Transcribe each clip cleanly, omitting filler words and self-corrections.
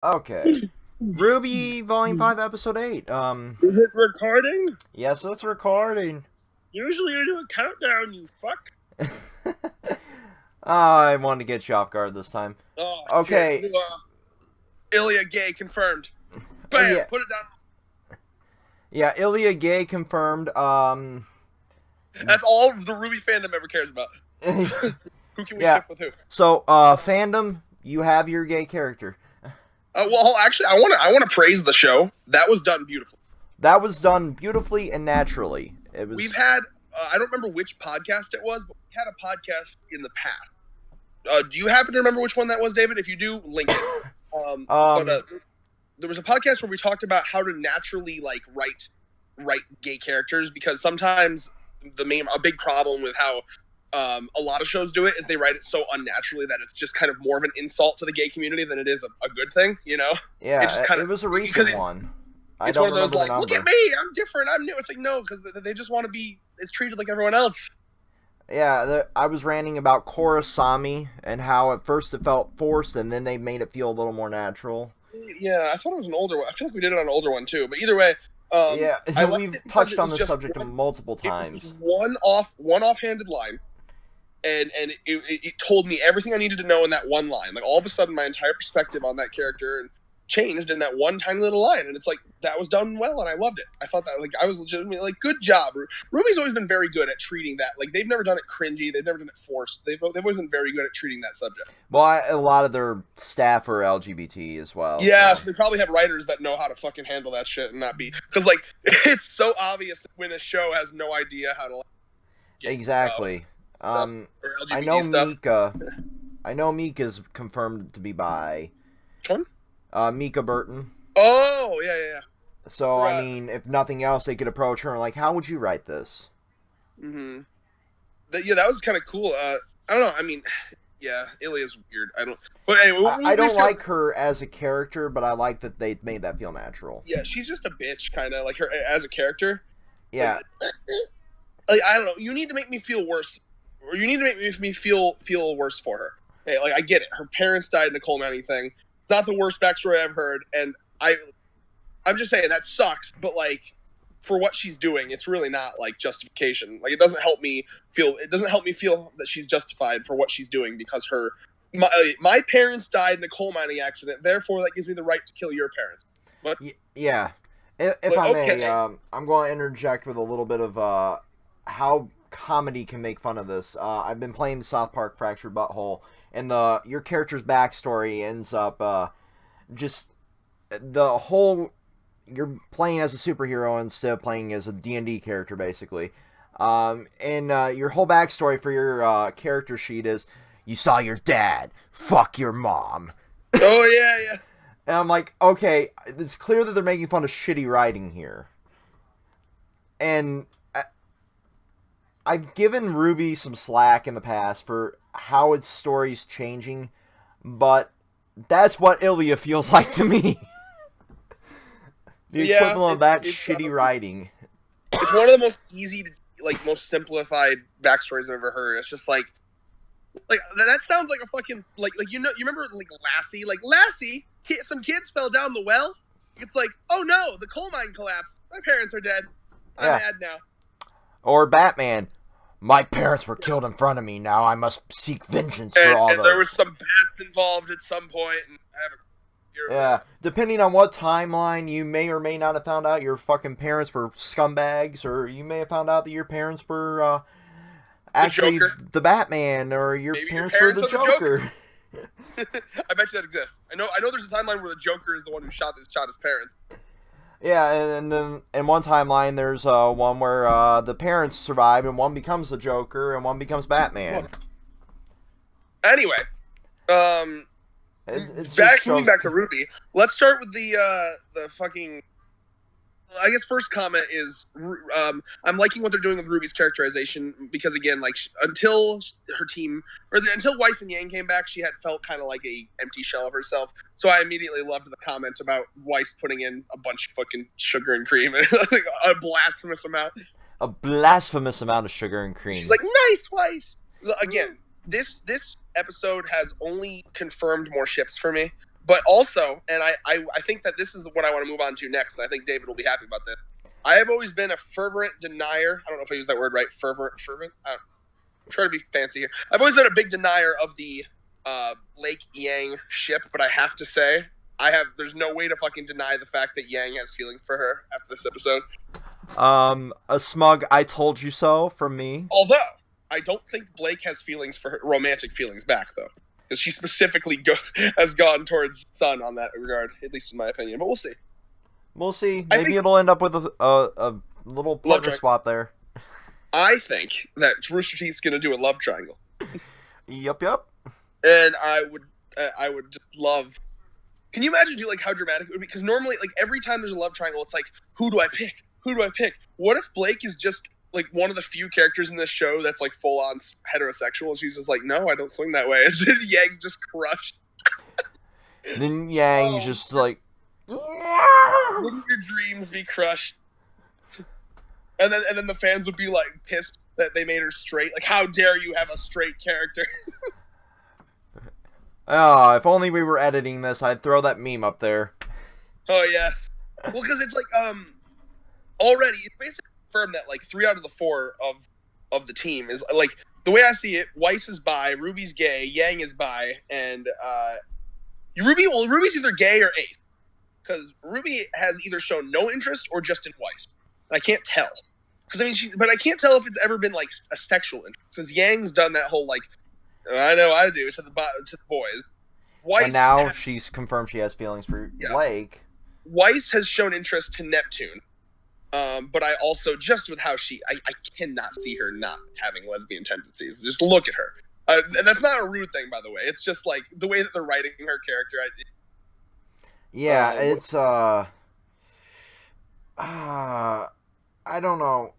Okay. Ruby Volume 5 Episode 8. Is it recording? Yes, it's recording. Usually you do a countdown, you fuck. I wanted to get you off guard this time. Oh, Okay. shit. Ilya gay confirmed. Bam! Yeah. Put it down. Yeah, Ilya gay confirmed. That's all the Ruby fandom ever cares about. Who can we ship with who? So, fandom, you have your gay character. Well, actually, I want to praise the show. That was done beautifully. That was done beautifully and naturally. We've had, I don't remember which podcast it was, but we had a podcast in the past. Do you happen to remember which one that was, David? If you do, link it. There was a podcast where we talked about how to naturally write gay characters, because sometimes a big problem with how a lot of shows do it is they write it so unnaturally that it's just kind of more of an insult to the gay community than it is a good thing, you know? Yeah, it was a recent one. It's one of those like, look at me, I'm different, I'm new. It's like, no, because they just want to be treated like everyone else. Yeah, I was ranting about Korosami and how at first it felt forced and then they made it feel a little more natural. Yeah, I thought it was an older one. I feel like we did it on an older one too. But either way, we've touched on this subject multiple times. One offhanded line, and it told me everything I needed to know in that one line. Like all of a sudden, my entire perspective on that character changed in that one tiny little line, and it's like that was done well, and I loved it. I thought that I was legitimately like, good job. Ruby's always been very good at treating that. Like they've never done it cringy, they've never done it forced. They've always been very good at treating that subject. Well, a lot of their staff are LGBT as well. Yeah, so they probably have writers that know how to fucking handle that shit and not be, because like it's so obvious when a show has no idea how to. Exactly. I know Mika. I know Mika's confirmed to be bi. Which one? Mika Burton. Oh, yeah. So, I mean, if nothing else, they could approach her and like, how would you write this? Mm-hmm. That was kind of cool. I don't know. I mean, yeah, Ilya's weird. But anyway, I don't like her as a character, but I like that they made that feel natural. Yeah, she's just a bitch, kind of like her as a character. Yeah. Like I don't know. You need to make me feel worse, or you need to make me feel worse for her. Hey, like I get it. Her parents died in a coal mining thing. Not the worst backstory I've heard, and I'm just saying that sucks. But like, for what she's doing, it's really not like justification. Like it doesn't help me feel. It doesn't help me feel that she's justified for what she's doing because my parents died in a coal mining accident. Therefore, that gives me the right to kill your parents. But yeah, if I may, I'm going to interject with a little bit of how comedy can make fun of this. I've been playing the South Park Fractured Butthole, and your character's backstory ends up just the whole. You're playing as a superhero instead of playing as a D&D character, basically. And your whole backstory for your character sheet is, you saw your dad, fuck your mom. Oh, yeah. And I'm like, okay, it's clear that they're making fun of shitty writing here. And I've given Ruby some slack in the past for how its story's changing, but that's what Ilya feels like to me. The equivalent of that shitty writing. It's one of the most easy to, most simplified backstories I've ever heard. It's just like that sounds like a fucking you remember Lassie? Like Lassie, some kids fell down the well. It's like, oh no, the coal mine collapsed. My parents are dead. I'm mad now. Or Batman. My parents were killed in front of me. Now I must seek vengeance for all those. And there was some bats involved at some point, and I have a. Yeah, depending on what timeline, you may or may not have found out your fucking parents were scumbags, or you may have found out that your parents were actually the Batman, or your parents were the Joker. I bet you that exists. I know there's a timeline where the Joker is the one who shot his parents. Yeah, and then in one timeline there's one where the parents survive and one becomes the Joker and one becomes Batman. Anyway, moving back to Ruby. Let's start with the fucking. I guess first comment is I'm liking what they're doing with Ruby's characterization, because again, until her team until Weiss and Yang came back, she had felt kind of like a empty shell of herself. So I immediately loved the comment about Weiss putting in a bunch of fucking sugar and cream, and a blasphemous amount. A blasphemous amount of sugar and cream. She's like, nice, Weiss. Again, this episode has only confirmed more ships for me. But also, and I think that this is what I want to move on to next, and I think David will be happy about this. I have always been a fervent denier. I don't know if I use that word right. Fervent. I'm trying to be fancy here. I've always been a big denier of the Blake Yang ship, but I have to say, there's no way to fucking deny the fact that Yang has feelings for her after this episode. A smug "I told you so" from me. Although I don't think Blake has feelings for her, romantic feelings back though, because she specifically has gone towards Sun on that regard, at least in my opinion. But we'll see. We'll see. Maybe it'll end up with a little partner swap there. I think that Rooster Teeth's gonna do a love triangle. Yep. And I would just love. Can you imagine how dramatic it would be? Because normally, every time there's a love triangle, it's like, who do I pick? Who do I pick? What if Blake is just one of the few characters in this show that's full on heterosexual, and she's just like, no, I don't swing that way. And Yang's just crushed. Then Yang's just like, wouldn't your dreams be crushed? And then the fans would be pissed that they made her straight. How dare you have a straight character? Oh, if only we were editing this, I'd throw that meme up there. Oh yes. Well, because it's already it's basically confirmed that 3 out of the 4 of the team is the way I see it. Weiss is bi, Ruby's gay, Yang is bi, and Ruby's either gay or ace, because Ruby has either shown no interest or just in Weiss. I can't tell. Because but I can't tell if it's ever been a sexual interest. Because Yang's done that whole I know I do to the boys. Weiss and now she's confirmed she has feelings for Blake. Weiss has shown interest to Neptune, but I also just with how I cannot see her not having lesbian tendencies. Just look at her, and that's not a rude thing, by the way. It's just the way that they're writing her character. It's I don't know.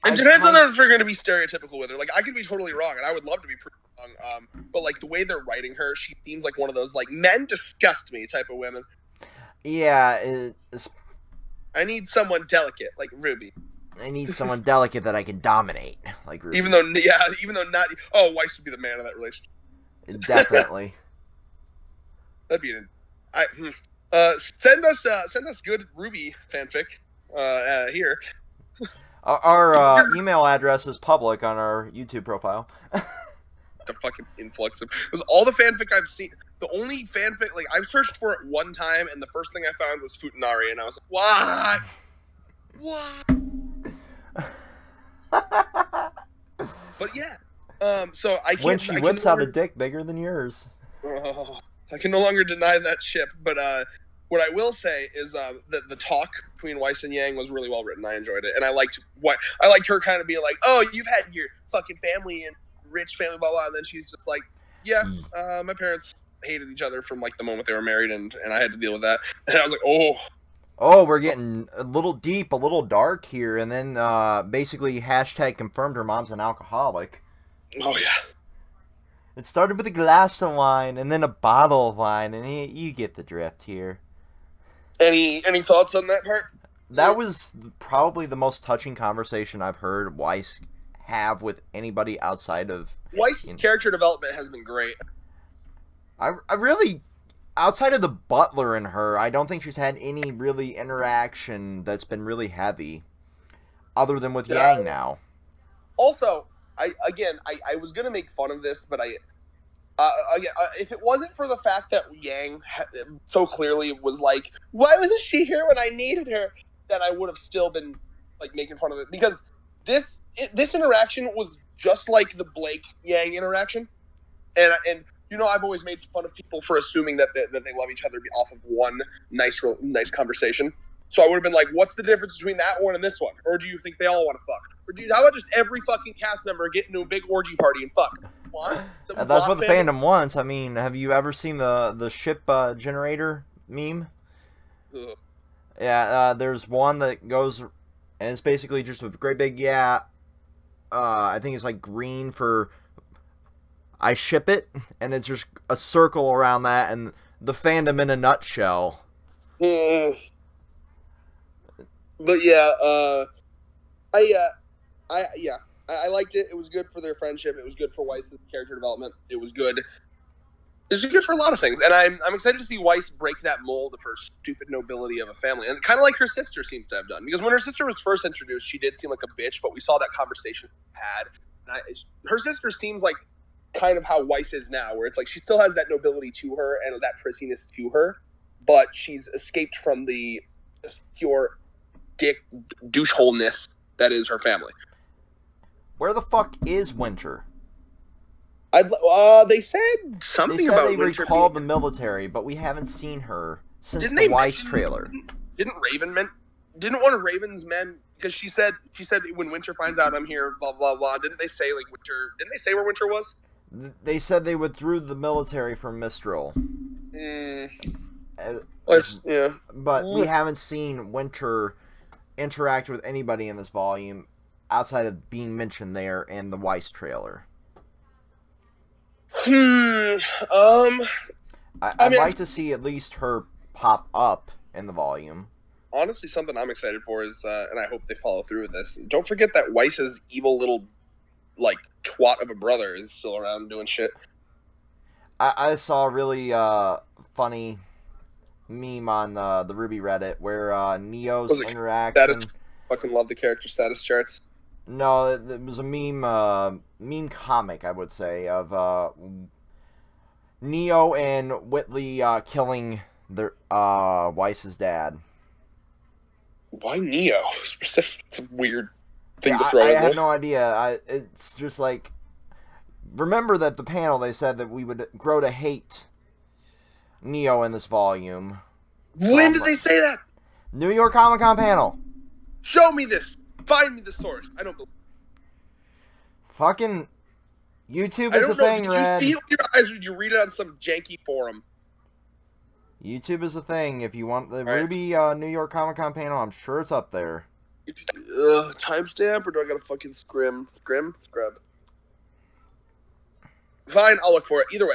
It depends on if they're going to be stereotypical with her. I could be totally wrong, and I would love to be proven wrong. But the way they're writing her, she seems like one of those men disgust me type of women. Yeah, I need someone delicate like Ruby. I need someone delicate that I can dominate like Ruby. Even though not. Oh, Weiss would be the man of that relationship. Definitely. That'd be send us good Ruby fanfic here. Our email address is public on our YouTube profile. The fucking influx of because all the fanfic I've seen, the only fanfic I've searched for it one time, and the first thing I found was Futanari, and I was like, what? But yeah, so I can't. When she whips out a dick bigger than yours. I can no longer deny that ship, but what I will say is that the talk between Weiss and Yang was really well written. I enjoyed it, and I liked her kind of being like, "Oh, you've had your fucking family and rich family, blah blah," and then she's just like, "Yeah, my parents hated each other from the moment they were married, and I had to deal with that." And I was like, "Oh, we're getting a little deep, a little dark here," and then basically hashtag confirmed her mom's an alcoholic. Oh yeah. It started with a glass of wine and then a bottle of wine, and you get the drift here. Any thoughts on that part? That was probably the most touching conversation I've heard Weiss have with anybody outside of... Weiss's character development has been great. I really... Outside of the butler and her, I don't think she's had any really interaction that's been really heavy. Other than with Yang now. Also, I was going to make fun of this, but if it wasn't for the fact that Yang so clearly was like, why wasn't she here when I needed her? Then I would have still been making fun of it, because this interaction was just like the Blake Yang interaction, and I've always made fun of people for assuming that they love each other off of one nice conversation. So I would have been like, what's the difference between that one and this one? Or do you think they all want to fuck? Or dude, how about just every fucking cast member get into a big orgy party and fuck? That's what the fandom wants. I mean, have you ever seen the ship generator meme? Ugh. Yeah, there's one that goes, and it's basically just a great big, I think it's green for I ship it, and it's just a circle around that, and the fandom in a nutshell. But yeah, I liked it. It was good for their friendship. It was good for Weiss's character development. It was good. This is good for a lot of things, and I'm excited to see Weiss break that mold of her stupid nobility of a family, and kind of like her sister seems to have done. Because when her sister was first introduced, she did seem like a bitch, but we saw that conversation had. Her sister seems like kind of how Weiss is now, where it's like she still has that nobility to her and that prissiness to her, but she's escaped from the pure dick doucheholeness that is her family. Where the fuck is Winter? They said something they said about they Winter recalled the military, but we haven't seen her since Didn't the they Weiss mention- trailer. Didn't one of Raven's men, because she said when Winter finds out I'm here, blah blah blah. Didn't they say like Winter? Didn't they say where Winter was? They said they withdrew the military from Mistral. Yeah. But we haven't seen Winter interact with anybody in this volume outside of being mentioned there in the Weiss trailer. I'd like to see at least her pop up in the volume. Honestly, something I'm excited for is, and I hope they follow through with this. Don't forget that Weiss's evil little, like, twat of a brother is still around doing shit. I saw a really funny meme on the Ruby Reddit where Neo's interaction. Fucking love the character status charts. No, it was a meme comic, I would say, of Neo and Whitley killing their Weiss's dad. Why Neo? It's a weird thing to throw in there. I have no idea. It's just like, remember that the panel they said that we would grow to hate Neo in this volume. When did they say that? New York Comic Con panel. Show me this. Find me the source. I don't believe. Fucking YouTube is a thing, Red. Did you see it with your eyes, or did you read it on some janky forum? YouTube is a thing. If you want the Ruby New York Comic Con panel, I'm sure it's up there. Timestamp, or do I gotta fucking scrub? Fine, I'll look for it. Either way,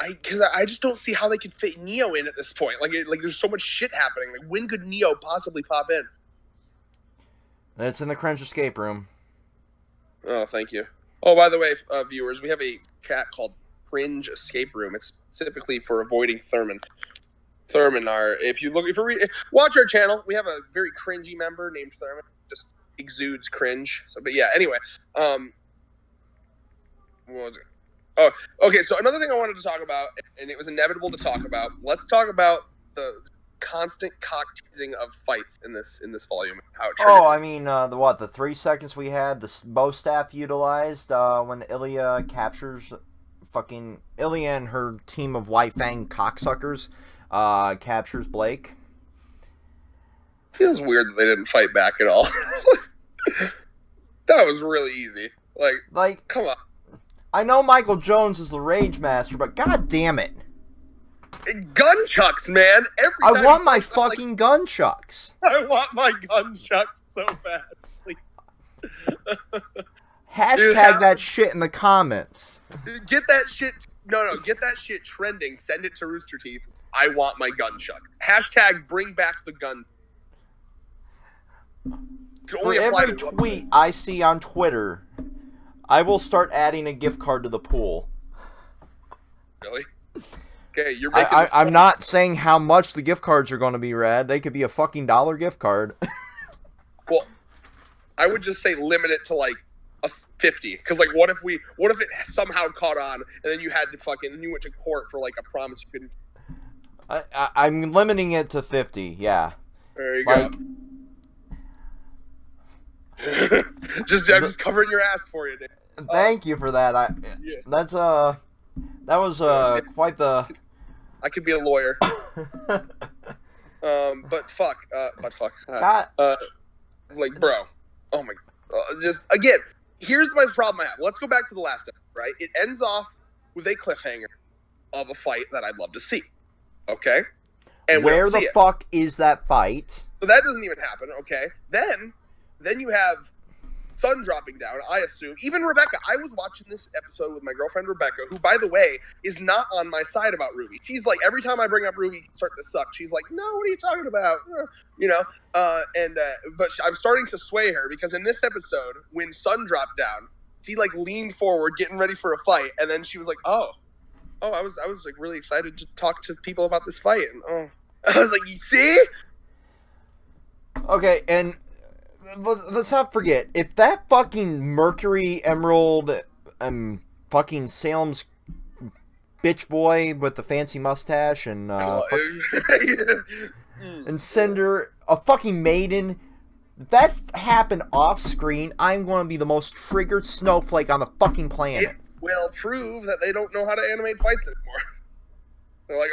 because I just don't see how they could fit Neo in at this point. Like there's so much shit happening. Like, when could Neo possibly pop in? It's in the Cringe Escape Room. Oh, thank you. Oh, by the way, viewers, we have a chat called Cringe Escape Room. It's specifically for avoiding Thurman. Watch our channel, we have a very cringy member named Thurman. Just exudes cringe. So, but yeah, anyway, what was it? Oh, okay. So another thing I wanted to talk about, and it was inevitable to talk about. Let's talk about the constant cock teasing of fights in this volume. How it I mean, the 3 seconds we had, the bostaff utilized when Ilya captures fucking Ilya and her team of white fang cocksuckers captures Blake. Feels weird that they didn't fight back at all. That was really easy. Like, come on. I know Michael Jones is the Rage Master, but god damn it. Gunchucks, man. I want my fucking gunchucks. I want my gunchucks so badly. Hashtag that shit in the comments. Get that shit. No, get that shit trending. Send it to Rooster Teeth. I want my gunchuck. Hashtag bring back the gun. For every tweet I see on Twitter, I will start adding a gift card to the pool. Really? Okay, you're making I'm not saying how much the gift cards are going to be, Rad. They could be a fucking $1 gift card. Well, I would just say limit it to like a 50. Because like, what if it somehow caught on, and then you had to then you went to court for like a promise you couldn't. I'm limiting it to 50. Yeah. There you go. I'm just covering your ass for you, Dave. Thank you for that. That was quite the. I could be a lawyer. But fuck. Like, bro. Oh my. Just again. Here's my problem I have. Let's go back to the last episode, right? It ends off with a cliffhanger of a fight that I'd love to see. Okay. And where the fuck is that fight? So that doesn't even happen. Okay. Then you have sun dropping down, I assume. Even Rebecca. I was watching this episode with my girlfriend Rebecca, who, by the way, is not on my side about Ruby. She's like, every time I bring up Ruby starting to suck, she's like, no, what are you talking about? You know? But I'm starting to sway her, because in this episode, when sun dropped down, she like leaned forward, getting ready for a fight, and then she was like, oh, oh, I was like really excited to talk to people about this fight, and I was like, you see? Okay, and let's not forget, if that fucking Mercury Emerald fucking Salem's bitch boy with the fancy mustache and and Cinder, a fucking maiden, that's happened off screen, I'm going to be the most triggered snowflake on the fucking planet. It will prove that they don't know how to animate fights anymore. They're like,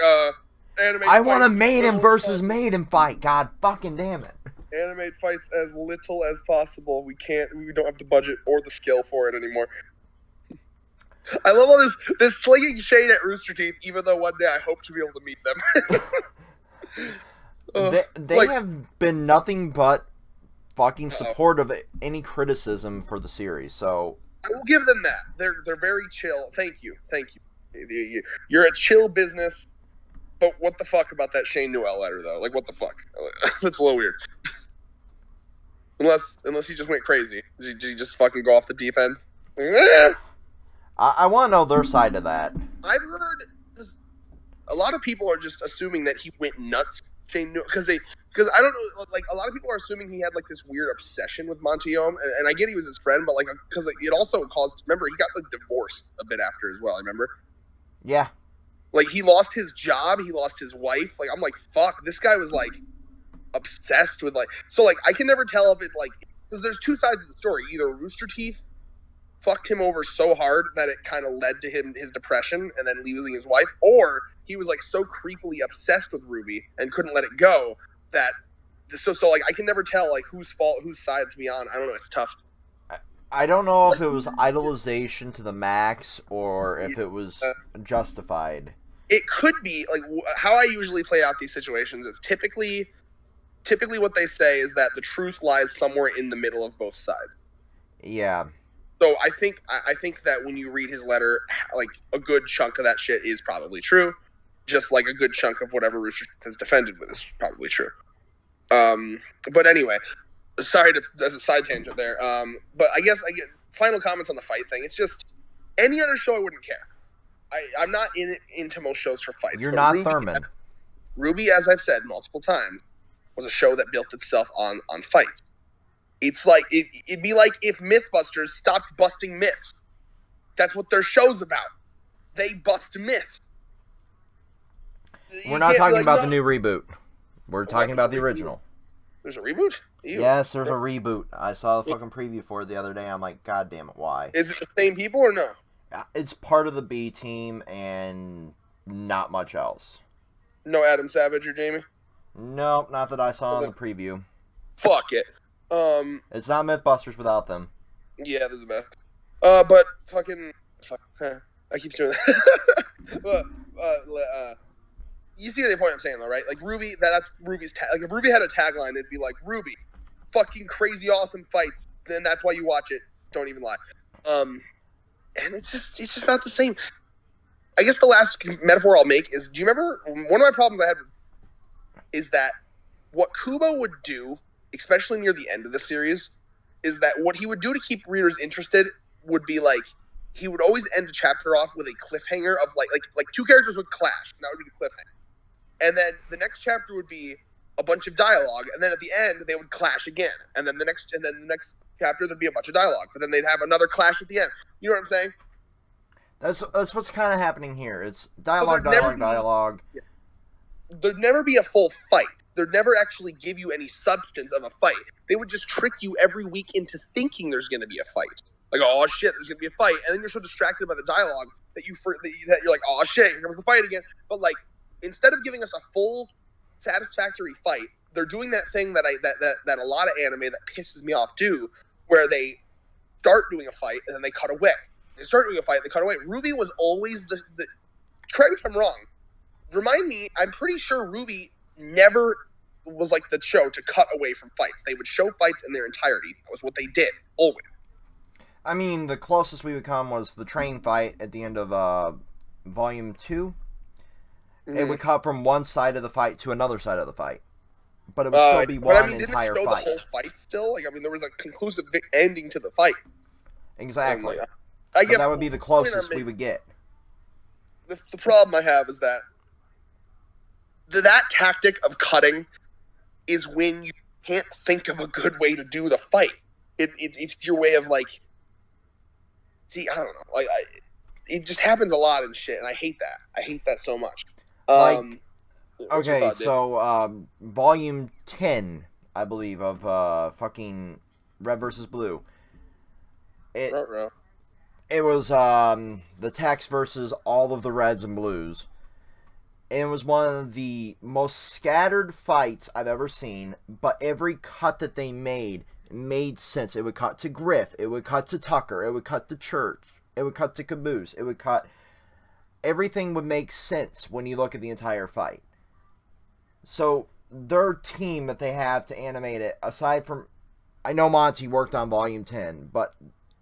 animate. I want a maiden versus maiden fight. God fucking damn it. Animate fights as little as possible. We don't have the budget or the skill for it anymore. I love all this slinging shade at Rooster Teeth, even though one day I hope to be able to meet them. They have been nothing but fucking supportive of any criticism for the series, so I will give them that. They're very chill. Thank you. You're a chill business. But what the fuck about that Shane Newell letter, though? Like, what the fuck? That's a little weird. Unless he just went crazy. Did he just fucking go off the deep end? I want to know their side of that. I've heard a lot of people are just assuming that he went nuts, Shane Newell, because I don't know, like, a lot of people are assuming he had like this weird obsession with Montiome, and I get he was his friend, but like, because it also caused. Remember, he got like divorced a bit after as well. I remember. Yeah. Like, he lost his job, he lost his wife. Like, I'm like, fuck, this guy was like obsessed with like. So like, I can never tell if it like, because there's two sides of the story. Either Rooster Teeth fucked him over so hard that it kind of led to his depression and then losing his wife, or he was like so creepily obsessed with Ruby and couldn't let it go that so like I can never tell like whose side to be on. I don't know, it's tough. I don't know if it was idolization to the max or if it was justified. It could be like how I usually play out these situations is typically what they say is that the truth lies somewhere in the middle of both sides. Yeah. So I think that when you read his letter, like a good chunk of that shit is probably true, just like a good chunk of whatever Rooster has defended with is probably true. But anyway, sorry as a side tangent there. But I guess I get final comments on the fight thing. It's just any other show I wouldn't care. I'm not into most shows for fights. You're not Thurman. Ruby, as I've said multiple times, was a show that built itself on fights. It's like it'd be like if Mythbusters stopped busting myths. That's what their show's about. They bust myths. We're not talking about the new reboot. We're talking about the original. There's a reboot? Ew. Yes, there's a reboot. I saw the fucking preview for it the other day. I'm like, God damn it, why? Is it the same people or no? It's part of the B team and not much else. No Adam Savage or Jamie? Nope, not that I saw in the preview. Fuck it. It's not Mythbusters without them. Yeah, there's a myth. But fucking, I keep doing that. But you see the point I'm saying though, right? Like Ruby, that's Ruby's like if Ruby had a tagline, it'd be like Ruby, fucking crazy awesome fights, and that's why you watch it. Don't even lie. And it's just not the same. I guess the last metaphor I'll make is, do you remember one of my problems I had is that what Kubo would do, especially near the end of the series, is that what he would do to keep readers interested would be like he would always end a chapter off with a cliffhanger of like two characters would clash, and that would be the cliffhanger, and then the next chapter would be a bunch of dialogue, and then at the end they would clash again, and then the next chapter there'd be a bunch of dialogue, but then they'd have another clash at the end. You know what I'm saying? That's what's kind of happening here. It's dialogue. Yeah. There'd never be a full fight. They'd never actually give you any substance of a fight. They would just trick you every week into thinking there's going to be a fight. Like, oh shit, there's going to be a fight, and then you're so distracted by the dialogue that you're like, oh shit, here comes the fight again. But like, instead of giving us a full, satisfactory fight, they're doing that thing that a lot of anime that pisses me off do, where they start doing a fight and then they cut away. They start doing a fight, they cut away. Ruby was always the. Correct me if I'm wrong. Remind me, I'm pretty sure Ruby never was like the show to cut away from fights. They would show fights in their entirety. That was what they did, always. I mean, the closest we would come was the train fight at the end of Volume 2. Mm-hmm. It would cut from one side of the fight to another side of the fight. But it would still be one entire fight. Didn't it show the whole fight still? Like, I mean, there was a conclusive ending to the fight. Exactly. I guess that would be the closest we would get. the problem I have is that that tactic of cutting is when you can't think of a good way to do the fight. It's your way of like, see, I don't know, like it just happens a lot and shit, and I hate that. I hate that so much. Like, What's your okay, thought, Dave? so volume 10, I believe, of fucking Red versus Blue. It Ruh-roh. it was the text versus all of the Reds and Blues. And it was one of the most scattered fights I've ever seen, but every cut that they made sense. It would cut to Griff, it would cut to Tucker, it would cut to Church, it would cut to Caboose, it would cut. Everything would make sense when you look at the entire fight. So their team that they have to animate it, aside from, I know Monty worked on Volume 10, but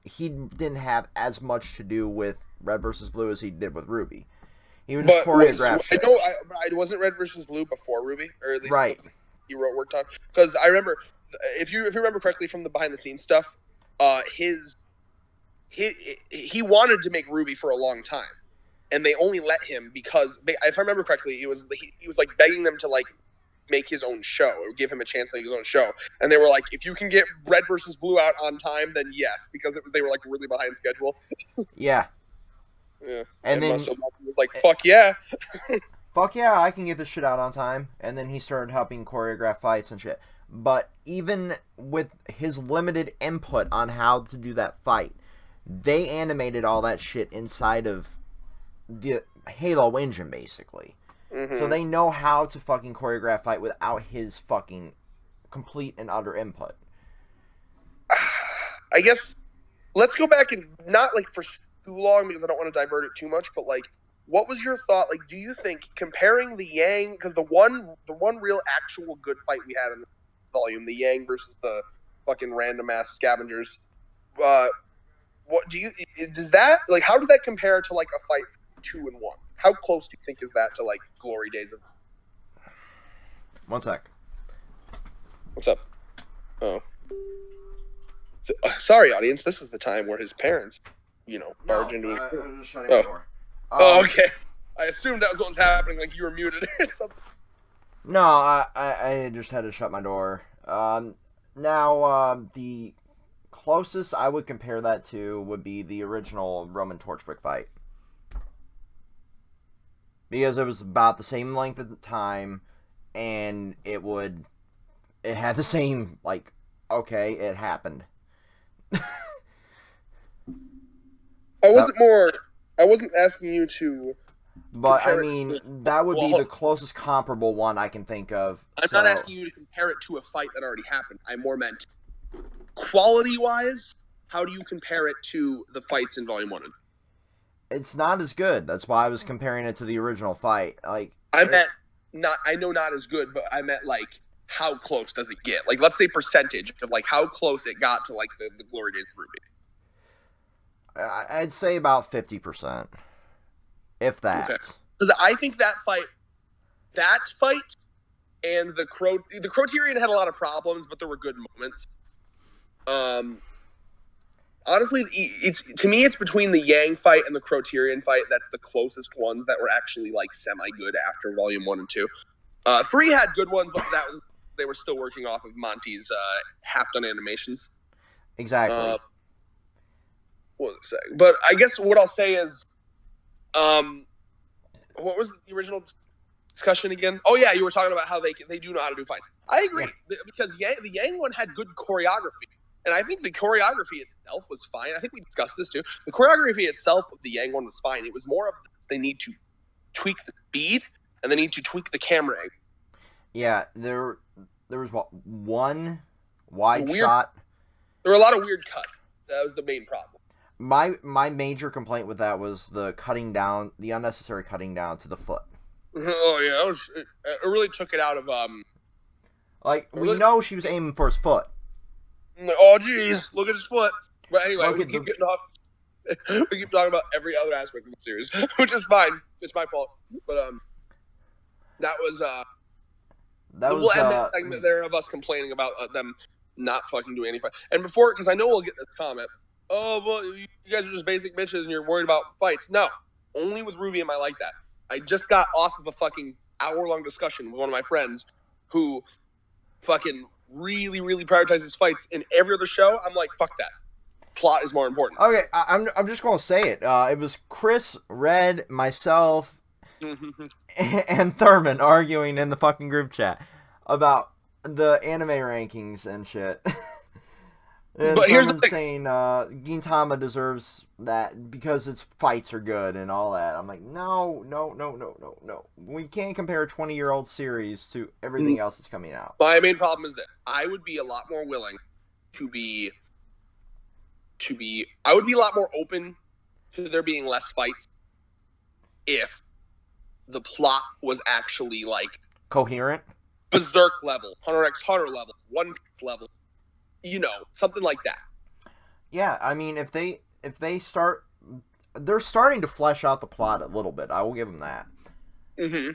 he didn't have as much to do with Red versus Blue as he did with Ruby. He would just choreograph I shit. know I wasn't Red versus Blue before Ruby, or at least Right. he worked on, because I remember, if you remember correctly from the behind the scenes stuff, his he wanted to make Ruby for a long time, and they only let him because if I remember correctly, he was like begging them to like make his own show or give him a chance to make his own show, and they were like, if you can get Red versus Blue out on time, then yes, because they were like really behind schedule. Yeah. Yeah, And then Muscle was like, fuck yeah. Fuck yeah, I can get this shit out on time. And then he started helping choreograph fights and shit. But even with his limited input on how to do that fight, they animated all that shit inside of the Halo engine, basically. Mm-hmm. So they know how to fucking choreograph fight without his fucking complete and utter input. I guess let's go back and not like for too long because I don't want to divert it too much, but like, what was your thought? Like, do you think comparing the Yang, because the one real actual good fight we had in the volume, the Yang versus the fucking random ass scavengers, what do you, does that, like, how does that compare to like a fight 2 and 1? How close do you think is that to like glory days of? One sec. What's up? Oh, sorry, audience. This is the time where his parents, barge into his. I was just shutting the door. Okay. I assumed that was what was happening, like you were muted or something. No, I just had to shut my door. Now, the closest I would compare that to would be the original Roman Torchwick fight. Because it was about the same length of time, and it had the same, like, okay, it happened. I wasn't asking you to. But, I mean, that would be the closest comparable one I can think of. I'm not asking you to compare it to a fight that already happened. I more meant quality-wise, how do you compare it to the fights in Volume 1? It's not as good. That's why I was comparing it to the original fight. Like, I know not as good, but I meant, like, how close does it get? Like, let's say percentage of, like, how close it got to, like, the Glory Days of Ruby. I'd say about 50%. If that. Because I think that fight and the Croterian had a lot of problems, but there were good moments. Honestly, to me, it's between the Yang fight and the Croterian fight that's the closest ones that were actually like semi-good after Volume 1 and 2. 3 had good ones, but they were still working off of Monty's half-done animations. Exactly. What was I saying? But I guess what I'll say is, what was the original discussion again? Oh yeah, you were talking about how they do know how to do fights. I agree, because the Yang one had good choreography, and I think the choreography itself was fine. I think we discussed this too. The choreography itself of the Yang one was fine. It was more of they need to tweak the speed and they need to tweak the camera angle. Yeah, there was one wide shot. There were a lot of weird cuts. That was the main problem. My major complaint with that was the unnecessary cutting down to the foot. Oh yeah, it really took it out of Like, we know she was aiming for his foot. Oh jeez, look at his foot. But anyway, we keep getting off. We keep talking about every other aspect of the series, which is fine. It's my fault. But we'll end that segment there of us complaining about them not fucking doing any fight. And before, because I know we'll get this comment. Oh, well, you guys are just basic bitches and you're worried about fights. No. Only with Ruby am I like that. I just got off of a fucking hour-long discussion with one of my friends who fucking really, really prioritizes fights. In every other show, I'm like, fuck that. Plot is more important. Okay, I'm just gonna say it. It was Chris, Red, myself, and Thurman arguing in the fucking group chat about the anime rankings and shit. And but here's the thing. saying Gintama deserves that because its fights are good and all that. I'm like, no. We can't compare a 20-year-old series to everything else that's coming out. My main problem is that I would be a lot more willing to be. I would be a lot more open to there being less fights if the plot was actually like coherent, Berserk level, Hunter x Hunter level, One Piece level, something like that. Yeah, I mean, if they start, they're starting to flesh out the plot a little bit. I will give them that. Mm-hmm.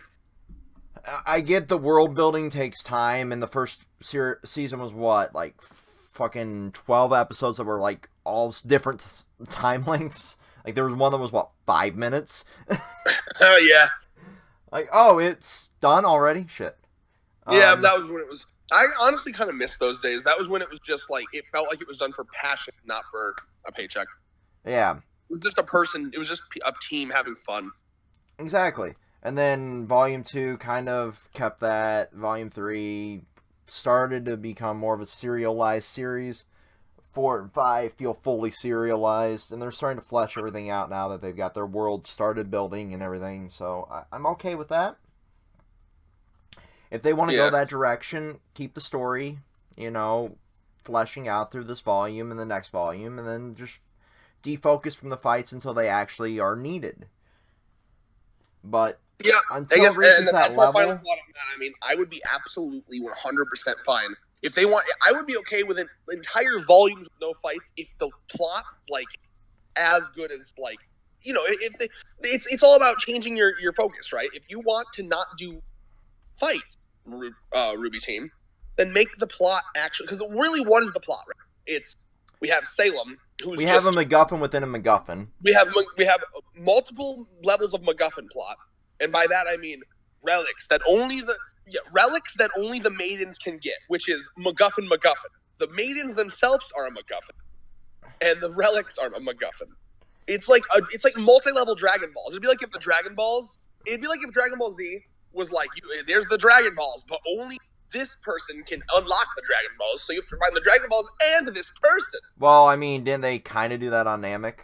I get the world building takes time, and the first season was what, like fucking 12 episodes that were like all different time lengths. Like there was one that was what, 5 minutes. Yeah. Like, oh, it's done already. Shit. Yeah, that was when it was. I honestly kind of missed those days. That was when it was just like it felt like it was done for passion, not for a paycheck. Yeah. It was just a person. It was just a team having fun. Exactly. And then Volume 2 kind of kept that. Volume 3 started to become more of a serialized series. 4 and 5 feel fully serialized, and they're starting to flesh everything out now that they've got their world started building and everything, so I'm okay with that. If they want to go that direction, keep the story, fleshing out through this volume and the next volume, and then just defocus from the fights until they actually are needed. But until it reaches that level, I would be absolutely 100% fine. If they want, I would be okay with an entire volumes with no fights if the plot, like, as good as, like, it's all about changing your focus, right? If you want to not do fights, Ruby team, then make the plot actually, because really, what is the plot, right? We have Salem, we have a MacGuffin within a MacGuffin. We have multiple levels of MacGuffin plot, and by that I mean relics that only the maidens can get, which is MacGuffin. The maidens themselves are a MacGuffin, and the relics are a MacGuffin. It's like multi-level Dragon Balls. It'd be like if Dragon Ball Z was like, there's the Dragon Balls, but only this person can unlock the Dragon Balls, so you have to find the Dragon Balls and this person. Well, I mean, didn't they kind of do that on Namek?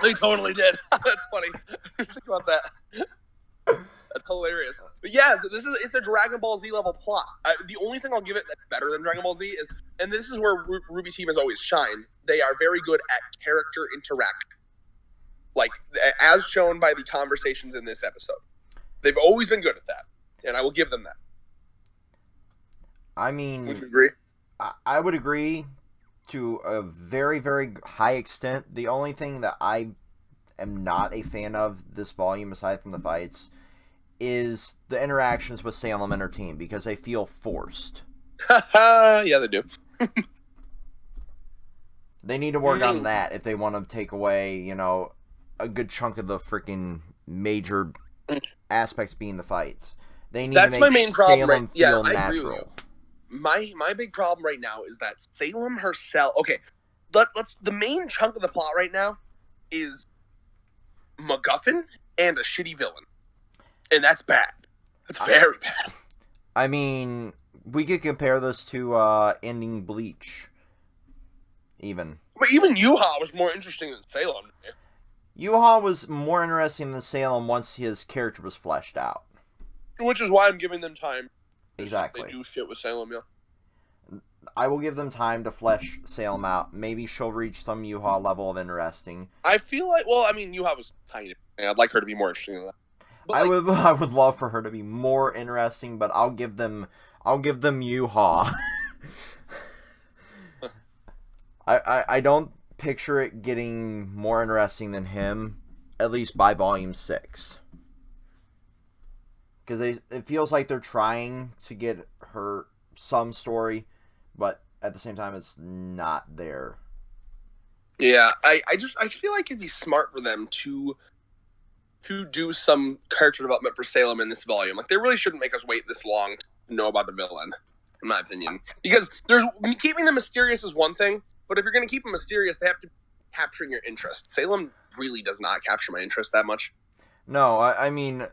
They totally did. That's funny. Think about that. That's hilarious. But yeah, so it's a Dragon Ball Z level plot. The only thing I'll give it that's better than Dragon Ball Z is, and this is where Ruby Team has always shined, they are very good at character interaction. Like, as shown by the conversations in this episode. They've always been good at that, and I will give them that. I mean, would you agree? I would agree to a very, very high extent. The only thing that I am not a fan of this volume, aside from the fights, is the interactions with Salem and her team, because they feel forced. Yeah, they do. They need to work on that if they want to take away, a good chunk of the freaking major aspects being the fights. They need to make my main problem, Salem feel I natural. agree with you. My big problem right now is that Salem herself. Okay, let's. The main chunk of the plot right now is MacGuffin and a shitty villain, and that's bad. That's very bad. I mean, we could compare this to ending Bleach. But even Yuha was more interesting than Salem. Yuha was more interesting than Salem once his character was fleshed out. Which is why I'm giving them time. Exactly. They do shit with Salem, yeah. I will give them time to flesh Salem out. Maybe she'll reach some Yuha level of interesting. I feel like, Yuha was kind of. I'd like her to be more interesting than that. But I would love for her to be more interesting, but I'll give them Yuha. I don't picture it getting more interesting than him, at least by volume 6. Because it feels like they're trying to get her some story, but at the same time, it's not there. Yeah, I feel like it'd be smart for them to do some character development for Salem in this volume. Like, they really shouldn't make us wait this long to know about the villain, in my opinion. Because keeping them mysterious is one thing, but if you're going to keep them mysterious, they have to be capturing your interest. Salem really does not capture my interest that much. No, I mean,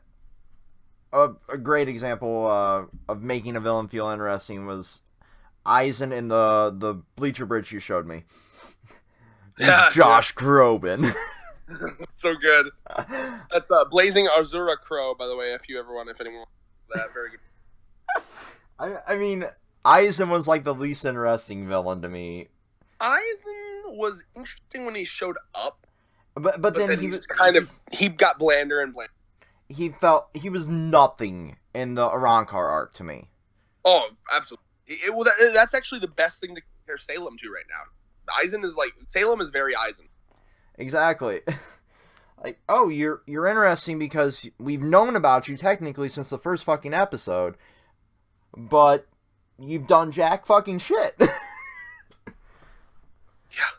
a great example of making a villain feel interesting was Eisen in the Bleacher Bridge you showed me. He's Josh Groban. So good. That's Blazing Azura Crow, by the way, if anyone wants that. Very good. I mean, Eisen was like the least interesting villain to me. Eisen was interesting when he showed up. But then he was he got blander and blander. He was nothing in the Arankar arc to me. Oh, absolutely. That's actually the best thing to compare Salem to right now. Eisen is Salem is very Eisen. Exactly. Like, oh, you're interesting because we've known about you technically since the first fucking episode, but you've done jack fucking shit. Yeah.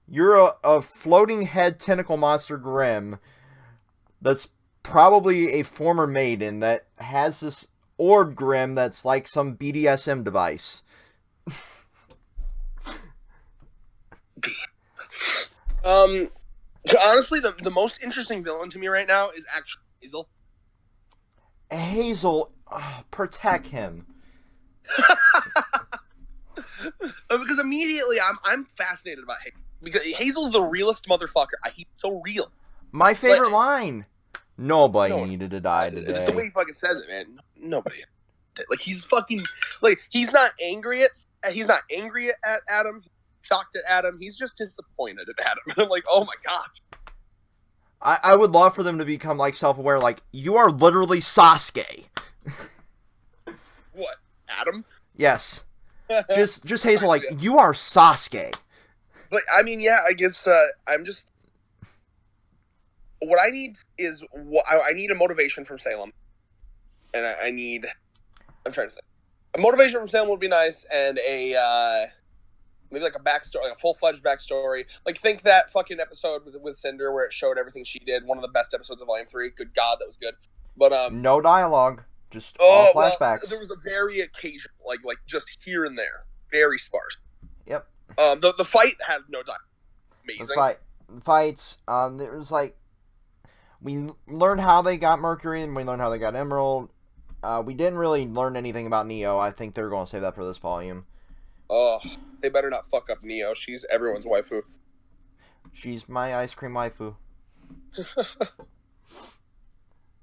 You're a floating head tentacle monster Grimm that's probably a former maiden that has this orb Grimm that's like some BDSM device. Honestly, the most interesting villain to me right now is actually Hazel. Hazel, protect him. Because immediately I'm fascinated about Hazel. Because Hazel's the realest motherfucker. He's so real. My favorite line. Nobody needed to die today. It's the way he fucking says it, man. Nobody. Like, he's fucking he's not angry at Adam. He's shocked at Adam. He's just disappointed at Adam. And I'm like, oh my gosh. I would love for them to become like self-aware. Like, you are literally Sasuke. What, Adam? Yes. Just Hazel. Like, you are Sasuke. But I mean, yeah. I guess I'm just. What I need is I need a motivation from Salem, and I'm trying to think. A motivation from Salem would be nice, and maybe like a backstory, like a full-fledged backstory. Like, think that fucking episode with Cinder where it showed everything she did. One of the best episodes of Volume 3. Good God, that was good. But no dialogue, just all flashbacks. Well, there was a very occasional, like just here and there, very sparse. Yep. The fight had no dialogue. Amazing. The fights. There was like, we learned how they got Mercury and we learned how they got Emerald. We didn't really learn anything about Neo. I think they're going to save that for this volume. Oh, they better not fuck up Neo. She's everyone's waifu. She's my ice cream waifu.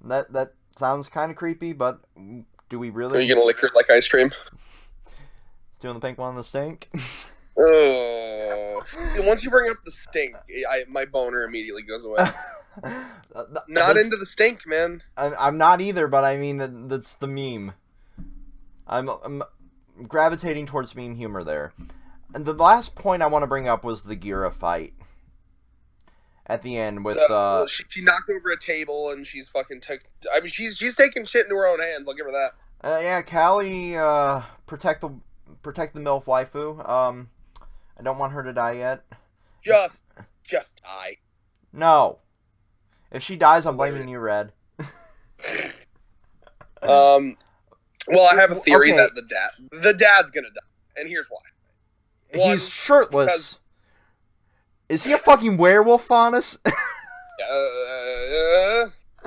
That sounds kind of creepy, but do we really? Are you gonna lick her like ice cream? Doing the pink one on the stink? Oh, once you bring up the stink, my boner immediately goes away. Not into the stink, man. I'm not either, but I mean that's the meme. I'm gravitating towards meme humor there. And the last point I want to bring up was the Ghiras fight at the end with she knocked over a table and she's fucking I mean, she's taking shit into her own hands. I'll give her that. Yeah, Callie, protect the MILF waifu. I don't want her to die yet. Just die. No. If she dies, I'm blaming you, Red. Well, I have a theory that the dad's gonna die, and here's why. He's shirtless. Is he a fucking werewolf, Faunus?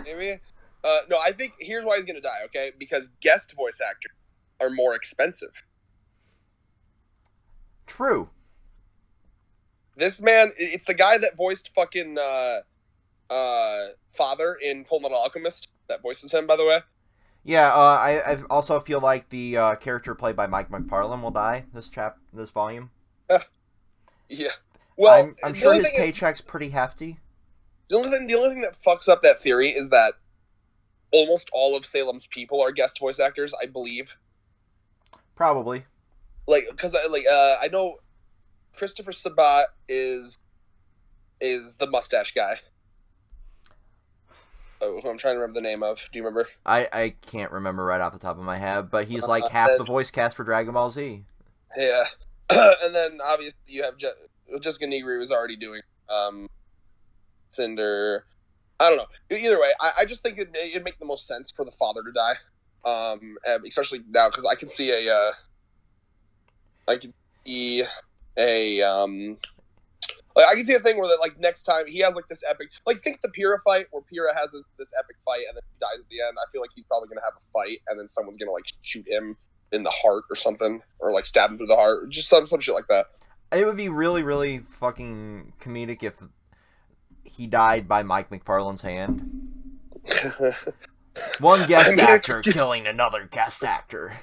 Maybe. No, I think here's why he's gonna die. Okay, because guest voice actors are more expensive. True. This man, it's the guy that voiced fucking Father in Full Metal Alchemist. That voices him, by the way. Yeah, I also feel like the character played by Mike McFarlane will die this volume. Yeah. Well, I'm sure his paycheck's pretty hefty. The only thing that fucks up that theory is that almost all of Salem's people are guest voice actors, I believe. Probably. Because I know Christopher Sabat is the mustache guy. Oh, who I'm trying to remember the name of. Do you remember? I can't remember right off the top of my head, but he's like half the voice cast for Dragon Ball Z. Yeah. And then, obviously, you have Jessica Negri was already doing Cinder. I don't know. Either way, I just think it'd make the most sense for the father to die, especially now because I can see I can see I can see a thing where that like next time he has like this epic, like think the Pyrrha fight where Pyrrha has this epic fight and then he dies at the end. I feel like he's probably gonna have a fight and then someone's gonna like shoot him in the heart or something, or like stab him through the heart, just some shit like that. It would be really, really fucking comedic if he died by Mike McFarlane's hand. One guest actor killing another guest actor.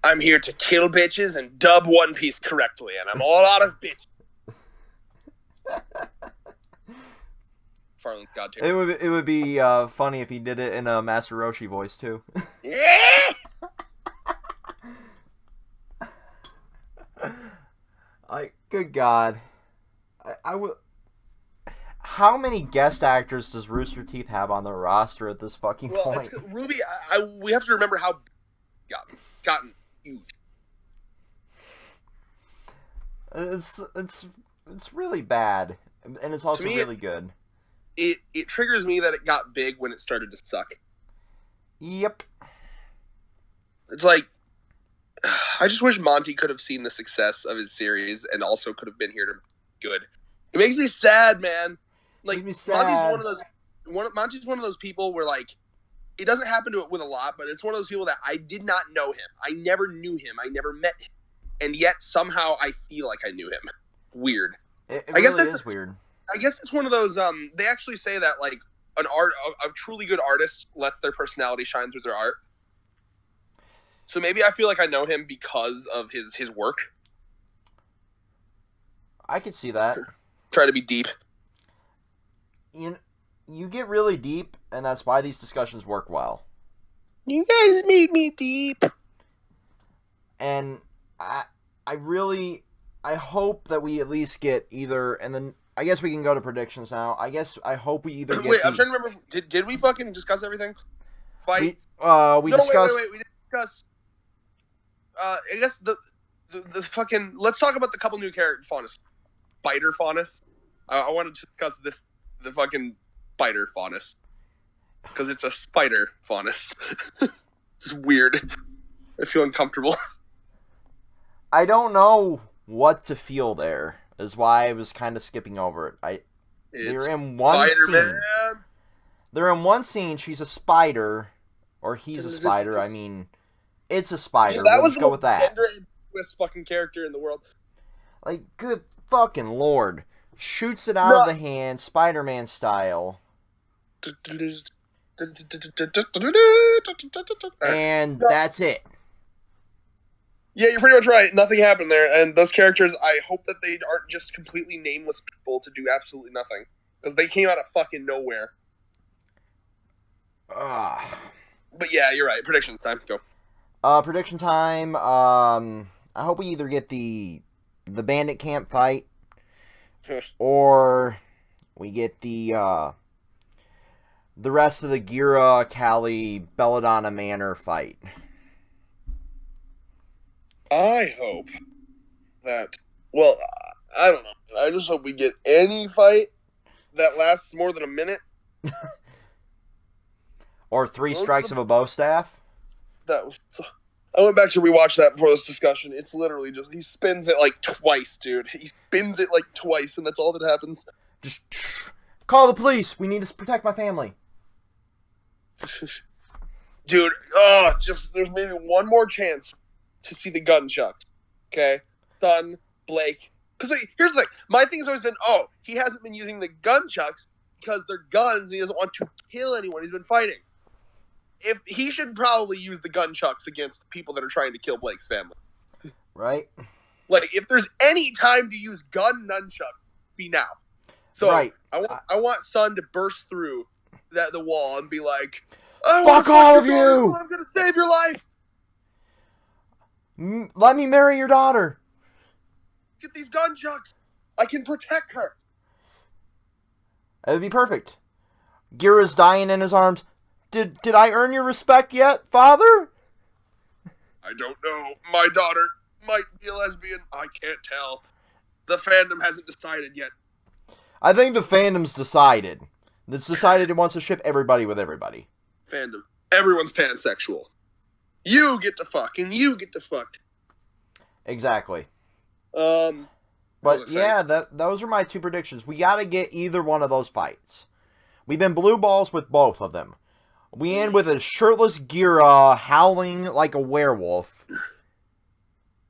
I'm here to kill bitches and dub One Piece correctly, and I'm all out of bitches. Farland, God damn it would be funny if he did it in a Master Roshi voice too. Yeah. Good God, I would. How many guest actors does Rooster Teeth have on their roster at this fucking point? Ruby, we have to remember how gotten huge. It's really bad, and it's also really good. It triggers me that it got big when it started to suck. Yep. It's like, I just wish Monty could have seen the success of his series and also could have been here to good. It makes me sad, man. Like, Monty's one of those people where, like, it doesn't happen to it with a lot, but it's one of those people that I did not know him. I never knew him. I never met him. And yet, somehow, I feel like I knew him. Weird. It really is weird. I guess it's one of those, they actually say that, like, a truly good artist lets their personality shine through their art. So maybe I feel like I know him because of his work. I could see that. Try to be deep. You get really deep, and that's why these discussions work well. You guys made me deep. And I hope that we at least get either, and then I guess we can go to predictions now. I hope we either get. Wait, I'm trying to remember. Did we fucking discuss everything? Fight. We discussed. Wait. We didn't discuss. I guess the fucking. Let's talk about the couple new characters. Faunus, Spider Faunus. I wanted to discuss the fucking spider Faunus because it's a spider Faunus. It's weird. I feel uncomfortable. I don't know what to feel there. Is why I was kind of skipping over it. They're in one scene. They're in one scene. She's a spider, or he's a spider. I mean, it's a spider. Yeah, we'll just go with that. Best fucking character in the world. Like, good fucking lord! Shoots it out of the hand, Spider-Man style. And that's it. Yeah, you're pretty much right. Nothing happened there. And those characters, I hope that they aren't just completely nameless people to do absolutely nothing. Because they came out of fucking nowhere. But yeah, you're right. Prediction time. Go. Prediction time. I hope we either get the bandit camp fight, or we get the rest of the Ghiras, Cali, Belladonna Manor fight. I hope that, well, I don't know. I just hope we get any fight that lasts more than a minute. Or 3 strikes of a bostaff. I went back to rewatch that before this discussion. It's literally just, he spins it like twice, dude. He spins it like twice, and that's all that happens. Just call the police. We need to protect my family. Dude, there's maybe one more chance to see the gun chucks. Okay? Son, Blake. Because here's the thing. My thing has always been, he hasn't been using the gun chucks because they're guns and he doesn't want to kill anyone. He's been fighting. If he should probably use the gun chucks against people that are trying to kill Blake's family. Right. Like, if there's any time to use gun nunchuck, be now. So right. I want Son to burst through the wall and be like, fuck all of you! I'm gonna save your life! Let me marry your daughter. Get these gun chucks. I can protect her. It would be perfect. Ghiras dying in his arms. Did I earn your respect yet, father? I don't know. My daughter might be a lesbian. I can't tell. The fandom hasn't decided yet. I think the fandom's decided. It's decided it wants to ship everybody with everybody. Fandom. Everyone's pansexual. You get to fuck, and you get to fuck. Exactly. But yeah, those are my 2 predictions. We gotta get either one of those fights. We've been blue balls with both of them. We end with a shirtless Ghira howling like a werewolf.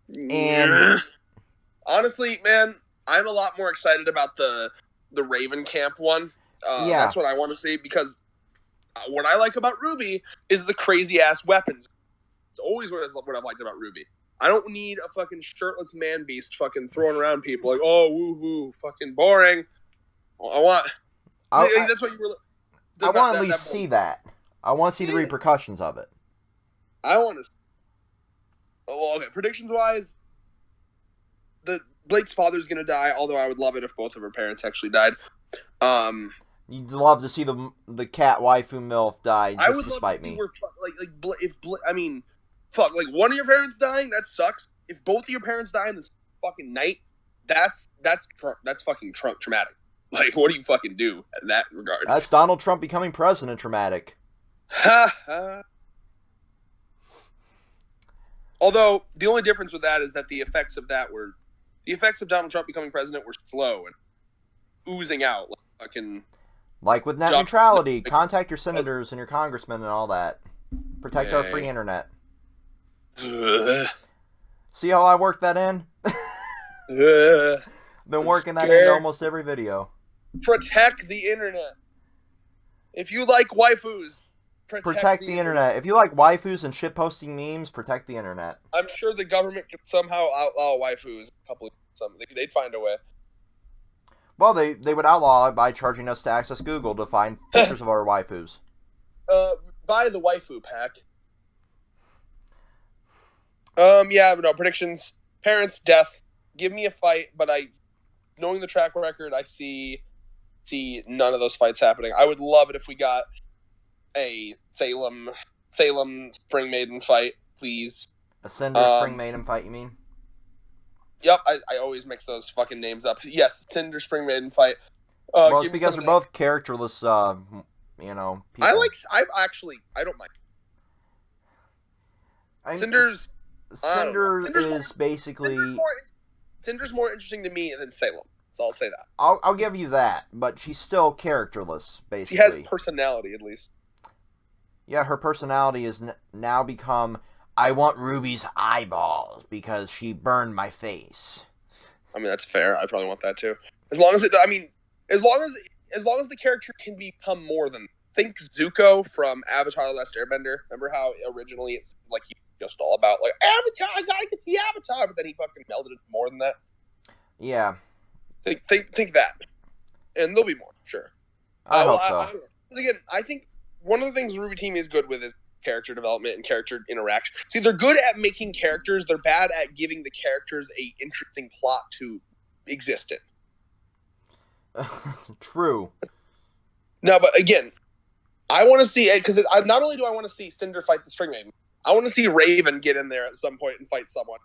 And honestly, man, I'm a lot more excited about the Raven Camp one. Yeah. That's what I want to see, because what I like about Ruby is the crazy ass weapons. It's always what I've liked about Ruby. I don't need a fucking shirtless man beast fucking throwing around people like, oh, woo woo, fucking boring. That's what you were. I want to at least see that. I want to see the repercussions of it. I want to. Well, okay. Predictions wise, Blake's father's gonna die. Although I would love it if both of her parents actually died. You'd love to see the cat waifu MILF die. Just I would despite love to see me. Fuck, like one of your parents dying, that sucks. If both of your parents die in this fucking night, that's fucking Trump traumatic. Like, what do you fucking do in that regard? That's Donald Trump becoming president traumatic. Ha ha. Although the only difference with that is that the effects of Donald Trump becoming president were slow and oozing out like fucking. Like with net neutrality, contact your senators and your congressmen and all that. Protect our free internet. See how I worked that in? Been working that into almost every video. Protect the internet. If you like waifus, protect the internet. If you like waifus and shitposting memes, protect the internet. I'm sure the government could somehow outlaw waifus. They'd find a way. Well, they would outlaw it by charging us to access Google to find pictures of our waifus. Buy the waifu pack. Yeah, but no, predictions. Parents, death. Give me a fight, but knowing the track record, I see none of those fights happening. I would love it if we got a Salem Spring Maiden fight, please. A Cinder Spring Maiden fight, you mean? Yep, I always mix those fucking names up. Yes, Cinder Spring Maiden fight. Well, it's because they're both characterless, people. I don't mind. Cinder is basically... Cinder's more interesting to me than Salem, so I'll say that. I'll give you that, but she's still characterless, basically. She has personality, at least. Yeah, her personality is now become, I want Ruby's eyeballs because she burned my face. I mean, that's fair. I probably want that too. As long as the character can become more than... Think Zuko from Avatar: The Last Airbender. Remember how originally it's like he was just all about like Avatar, I gotta get the Avatar, but then he fucking melded it more than that. Yeah. Think that, and there'll be more, sure. I hope so. Again, I think one of the things Ruby Team is good with is character development and character interaction. See, they're good at making characters. They're bad at giving the characters a interesting plot to exist in. True. No, but again, I want to see it because not only do I want to see Cinder fight the Spring Maiden, I want to see Raven get in there at some point and fight someone.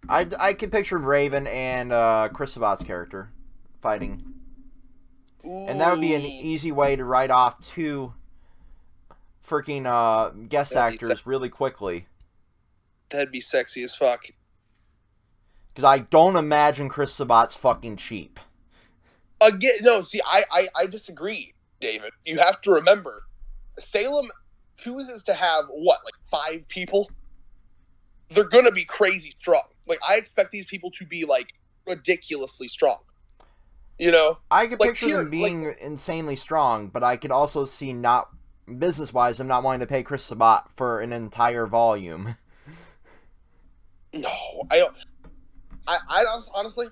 I can picture Raven and Chris Sabat's character fighting. Ooh. And that would be an easy way to write off 2 freaking guest actors really quickly. That'd be sexy as fuck. Because I don't imagine Chris Sabat's fucking cheap. Again, no, see, I disagree, David. You have to remember, Salem chooses to have, like 5 people? They're gonna be crazy strong. Like, I expect these people to be, like, ridiculously strong. You know? I could picture them being insanely strong, but I could also see business-wise, them not wanting to pay Chris Sabat for an entire volume. No, I don't. I honestly,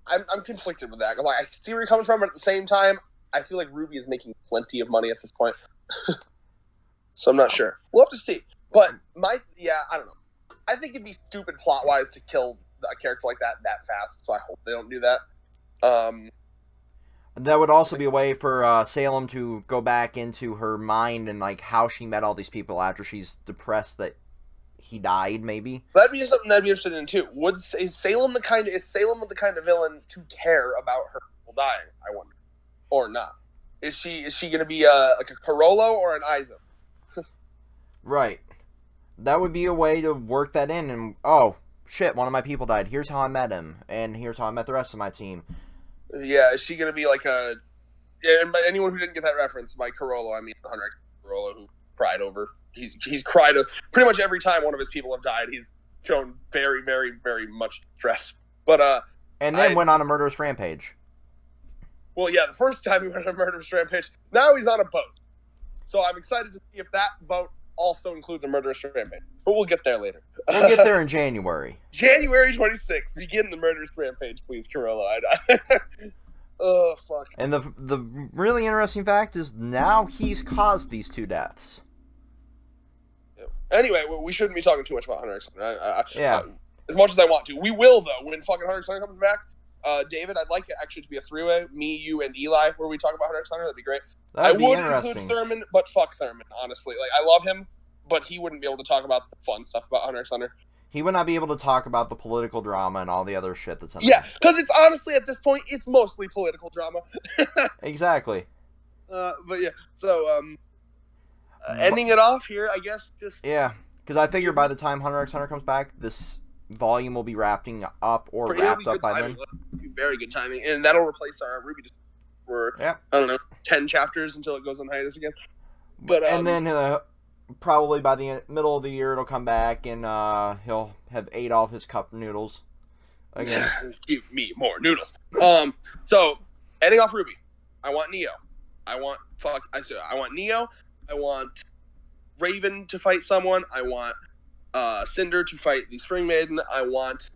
I'm conflicted with that. Like, I see where you're coming from, but at the same time, I feel like Ruby is making plenty of money at this point. So I'm not sure. We'll have to see. But I don't know. I think it'd be stupid plot-wise to kill a character like that fast, so I hope they don't do that. That would also be a way for Salem to go back into her mind and like how she met all these people after she's depressed that, he died, maybe. That'd be something I'd be interested in too. Is Salem the kind of villain to care about her people dying? I wonder, or not? Is she going to be like a Carollo or an Isa? Right. That would be a way to work that in. And oh shit, one of my people died. Here's how I met him, and here's how I met the rest of my team. Yeah, is she going to be like a? And by anyone who didn't get that reference, by Carollo, I mean Hunter X Carollo, who cried over. He's cried pretty much every time one of his people have died. He's shown very, very, very much stress. But and then went on a murderous rampage. Well, yeah, the first time he went on a murderous rampage. Now he's on a boat. So I'm excited to see if that boat also includes a murderous rampage. But we'll get there later. We'll get there in January. January 26th. Begin the murderous rampage, please, Carollo. Oh, fuck. And the really interesting fact is now he's caused these 2 deaths. Anyway, we shouldn't be talking too much about Hunter x Hunter. Yeah. As much as I want to. We will, though, when fucking Hunter x Hunter comes back. David, I'd like it actually to be a 3-way. Me, you, and Eli, where we talk about Hunter x Hunter. That'd be great. That'd be would interesting. Include Thurman, but fuck Thurman, honestly. Like, I love him, but he wouldn't be able to talk about the fun stuff about Hunter x Hunter. He would not be able to talk about the political drama and all the other shit that's in Yeah, because it's honestly, at this point, it's mostly political drama. Exactly. But yeah, so, ending it off here, I guess, just... Yeah, because I figure by the time Hunter x Hunter comes back, this volume will be wrapping up or wrapped up by then. Very good timing, and that'll replace our Ruby for, I don't know, 10 chapters until it goes on hiatus again. But and then probably by the middle of the year it'll come back, and he'll have ate all of his cup noodles again. Give me more noodles. So ending off Ruby, I want Neo. I want Neo. I want Raven to fight someone. I want Cinder to fight the Spring Maiden. I want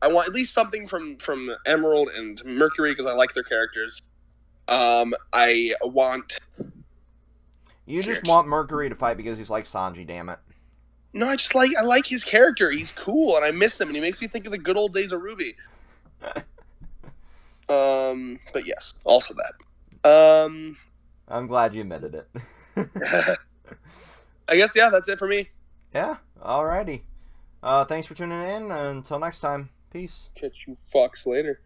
at least something from Emerald and Mercury because I like their characters. I want. You just want Mercury to fight because he's like Sanji, damn it. No, I like his character. He's cool and I miss him and he makes me think of the good old days of Ruby. But yes, also that. I'm glad you admitted it. I guess that's it for me. Yeah, alrighty. Thanks for tuning in. Until next time, peace. Catch you fucks later.